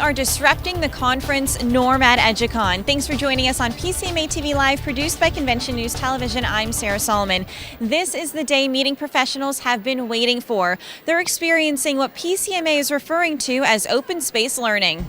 are disrupting the conference norm at EduCon. Thanks for joining us on PCMA TV Live, produced by Convention News Television. I'm Sarah Soliman. This is the day meeting professionals have been waiting for. They're experiencing what PCMA is referring to as open space learning.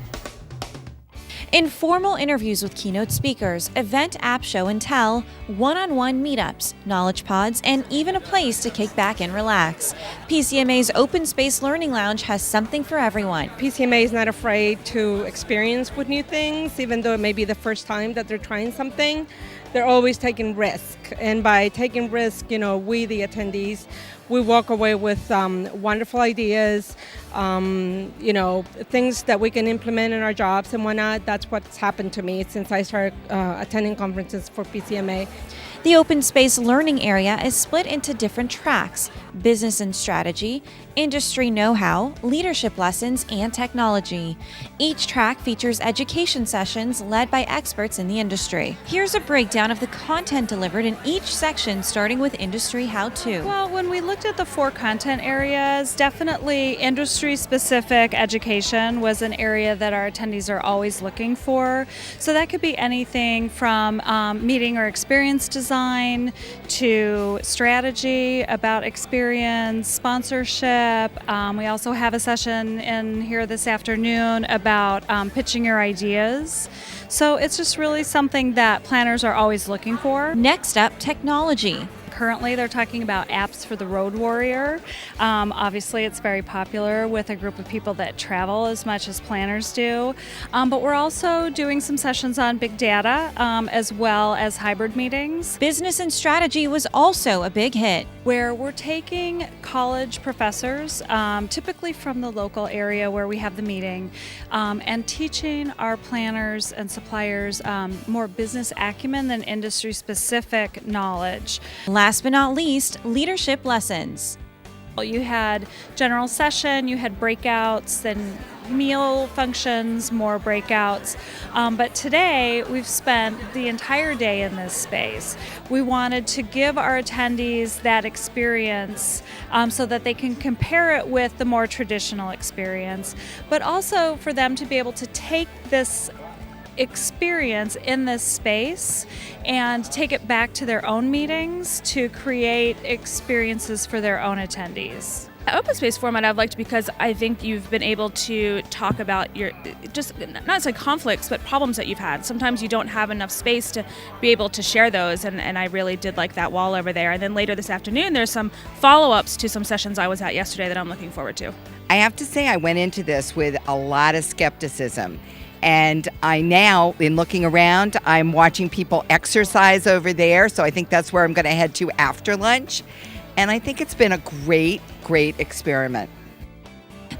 Informal interviews with keynote speakers, event app show and tell, one-on-one meetups, knowledge pods, and even a place to kick back and relax. PCMA's Open Space Learning Lounge has something for everyone. PCMA is not afraid to experience with new things, even though it may be the first time that they're trying something. They're always taking risk, and by taking risk, we, the attendees, we walk away with wonderful ideas, things that we can implement in our jobs and whatnot. That's what's happened to me since I started attending conferences for PCMA. The open space learning area is split into different tracks: business and strategy, industry know-how, leadership lessons, and technology. Each track features education sessions led by experts in the industry. Here's a breakdown of the content delivered in each section, starting with industry how-to. Well, when we looked at the 4 content areas, definitely industry-specific education was an area that our attendees are always looking for. So that could be anything from meeting or experience design to strategy, about experience, sponsorship. We also have a session in here this afternoon about pitching your ideas. So it's just really something that planners are always looking for. Next up, technology. Currently, they're talking about apps for the road warrior. Obviously, it's very popular with a group of people that travel as much as planners do. But we're also doing some sessions on big data as well as hybrid meetings. Business and strategy was also a big hit, where we're taking college professors, typically from the local area where we have the meeting, and teaching our planners and suppliers more business acumen than industry-specific knowledge. Last but not least, leadership lessons. You had general session, you had breakouts, then meal functions, more breakouts. But today, we've spent the entire day in this space. We wanted to give our attendees that experience so that they can compare it with the more traditional experience, but also for them to be able to take this experience in this space and take it back to their own meetings to create experiences for their own attendees. The open space format I've liked because I think you've been able to talk about your, just not necessarily conflicts, but problems that you've had. Sometimes you don't have enough space to be able to share those, and I really did like that wall over there. And then later this afternoon, there's some follow-ups to some sessions I was at yesterday that I'm looking forward to. I have to say I went into this with a lot of skepticism. And I now, in looking around, I'm watching people exercise over there. So I think that's where I'm going to head to after lunch. And I think it's been a great experiment.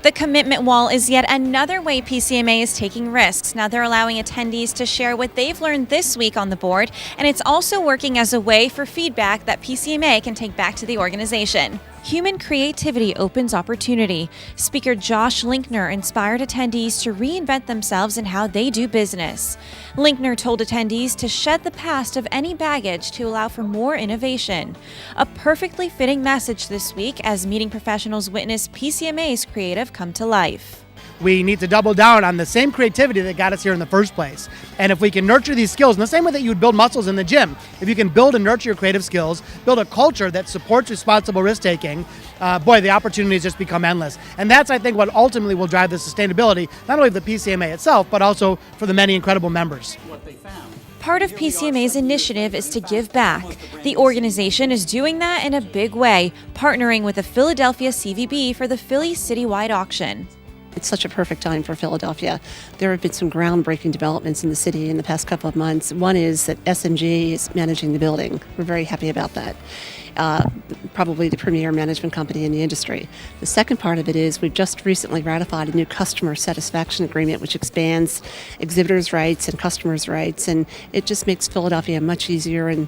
The commitment wall is yet another way PCMA is taking risks. Now they're allowing attendees to share what they've learned this week on the board, and it's also working as a way for feedback that PCMA can take back to the organization. Human creativity opens opportunity. Speaker Josh Linkner inspired attendees to reinvent themselves in how they do business. Linkner told attendees to shed the past of any baggage to allow for more innovation. A perfectly fitting message this week as meeting professionals witness PCMA's creative come to life. We need to double down on the same creativity that got us here in the first place. And if we can nurture these skills in the same way that you would build muscles in the gym, if you can build and nurture your creative skills, build a culture that supports responsible risk-taking, the opportunities just become endless. And that's, I think, what ultimately will drive the sustainability, not only of the PCMA itself, but also for the many incredible members. Part of PCMA's initiative is to give back. The organization is doing that in a big way, partnering with the Philadelphia CVB for the Philly Citywide Auction. It's such a perfect time for Philadelphia. There have been some groundbreaking developments in the city in the past couple of months. One is that SMG is managing the building. We're very happy about that. Probably the premier management company in the industry. The second part of it is we've just recently ratified a new customer satisfaction agreement which expands exhibitors' rights and customers' rights, and it just makes Philadelphia a much easier and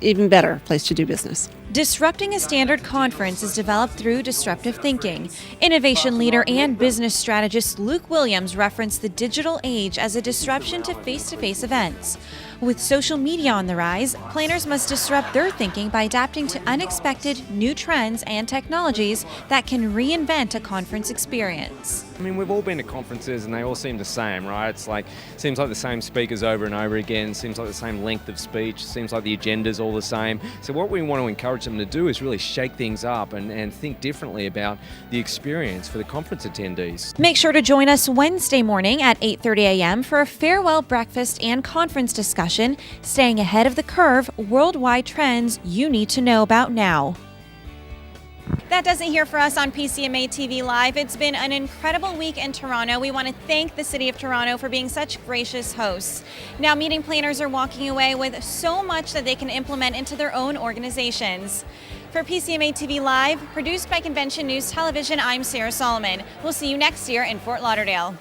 even better place to do business. Disrupting a standard conference is developed through disruptive thinking. Innovation leader and business strategist Luke Williams referenced the digital age as a disruption to face-to-face events. With social media on the rise, planners must disrupt their thinking by adapting to unexpected new trends and technologies that can reinvent a conference experience. I mean, we've all been to conferences and they all seem the same, right? It's like, seems like the same speakers over and over again, seems like the same length of speech, seems like the agenda's all the same. So what we want to encourage them to do is really shake things up and think differently about the experience for the conference attendees. Make sure to join us Wednesday morning at 8:30 a.m. for a farewell breakfast and conference discussion, staying ahead of the curve, worldwide trends you need to know about now. That does it here for us on PCMA TV Live. It's been an incredible week in Toronto. We want to thank the City of Toronto for being such gracious hosts. Now, meeting planners are walking away with so much that they can implement into their own organizations. For PCMA TV Live, produced by Convention News Television, I'm Sarah Soliman. We'll see you next year in Fort Lauderdale.